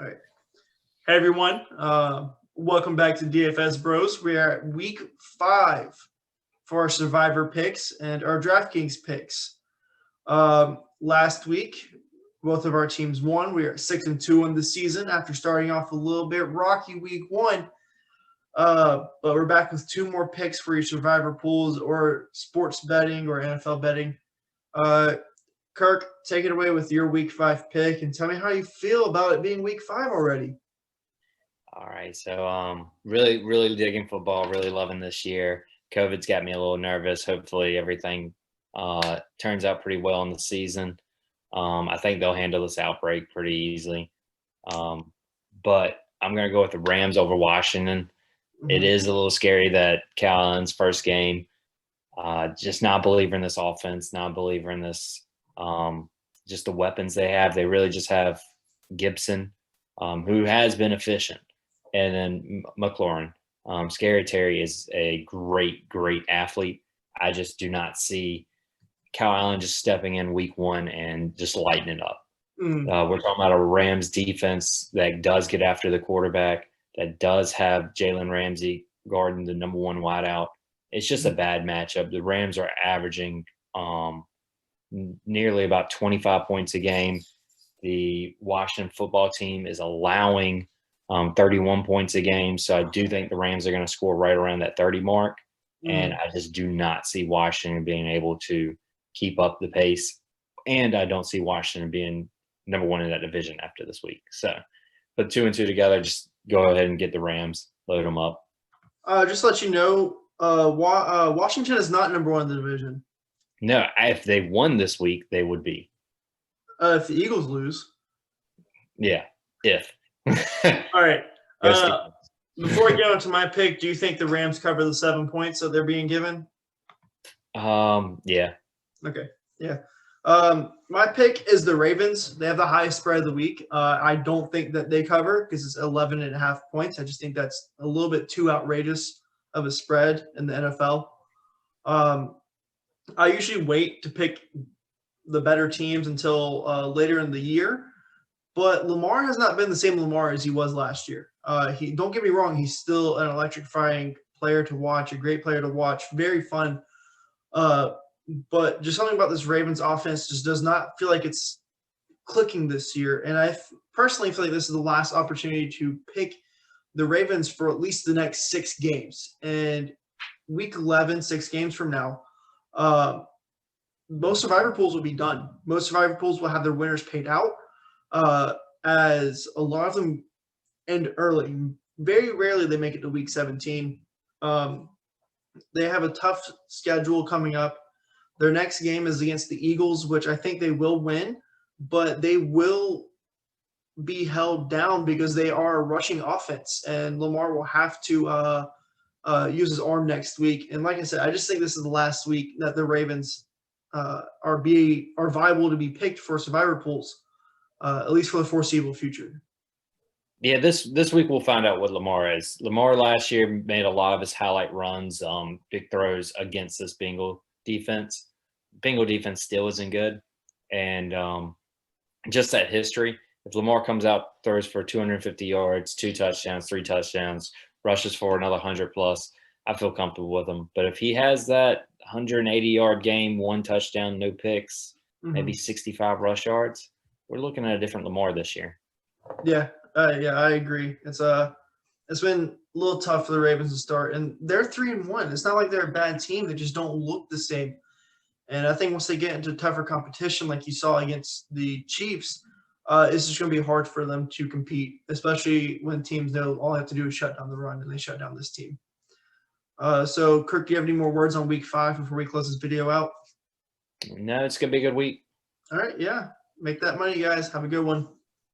All right. Hey, everyone. Welcome back to DFS Bros. We are at week 5 for our Survivor picks and our DraftKings picks. Last week, both of our teams won. We are 6-2 in the season after starting off a little bit rocky week 1. But we're back with 2 more picks for your Survivor pools or sports betting or NFL betting. Kirk, take it away with your week 5 pick and tell me how you feel about it being week 5 already. All right, so really digging football, really loving this year. COVID's got me a little nervous. Hopefully everything turns out pretty well in the season. I think they'll handle this outbreak pretty easily. But I'm going to go with the Rams over Washington. It is a little scary that Cal Allen's first game. Just not a believer in this offense, not a believer in this, just the weapons they have. They really just have Gibson, who has been efficient. And then McLaurin. Scary Terry is a great athlete. I just do not see Cal Allen just stepping in week 1 and just lighting it up. We're talking about a Rams defense that does get after the quarterback, that does have Jalen Ramsey guarding the number 1 wideout. It's just a bad matchup. The Rams are averaging nearly about 25 points a game. The Washington football team is allowing 31 points a game. So I do think the Rams are going to score right around that 30 mark. And I just do not see Washington being able to keep up the pace. And I don't see Washington being number 1 in that division after this week. So put 2 and 2 together, just go ahead and get the Rams, load them up. Just to let you know, Washington is not number 1 in the division. No, if they won this week, they would be. If the Eagles lose. Yeah, if. All right. Before we get into my pick, do you think the Rams cover the 7 points that they're being given? Yeah. Okay. Yeah. My pick is the Ravens. They have the highest spread of the week. I don't think that they cover because it's 11.5 points. I just think that's a little bit too outrageous of a spread in the NFL. I usually wait to pick the better teams until later in the year. But Lamar has not been the same Lamar as he was last year. Don't get me wrong, he's still an electrifying player to watch, a great player to watch, very fun. But just something about this Ravens offense just does not feel like it's clicking this year. And I personally feel like this is the last opportunity to pick the Ravens for at least the next 6 games. And week 11, 6 games from now, most Survivor pools will be done. Most Survivor pools will have their winners paid out. As a lot of them end early. Very rarely they make it to week 17. They have a tough schedule coming up. Their next game is against the Eagles, which I think they will win, but they will be held down because they are a rushing offense, and Lamar will have to use his arm next week. And like I said, I just think this is the last week that the Ravens are viable to be picked for Survivor pools. At least for the foreseeable future. Yeah, this week we'll find out what Lamar is. Lamar last year made a lot of his highlight runs, big throws against this Bengal defense. Bengal defense still isn't good. And just that history, if Lamar comes out, throws for 250 yards, 2 touchdowns, 3 touchdowns, rushes for another 100+, I feel comfortable with him. But if he has that 180-yard game, 1 touchdown, no picks, maybe 65 rush yards, we're looking at a different Lamar this year. Yeah, I agree. It's been a little tough for the Ravens to start, and they're 3-1. It's not like they're a bad team; they just don't look the same. And I think once they get into tougher competition, like you saw against the Chiefs, it's just going to be hard for them to compete, especially when teams know all they have to do is shut down the run, and they shut down this team. So, Kirk, do you have any more words on week 5 before we close this video out? No, it's going to be a good week. All right, yeah. Make that money, guys. Have a good one.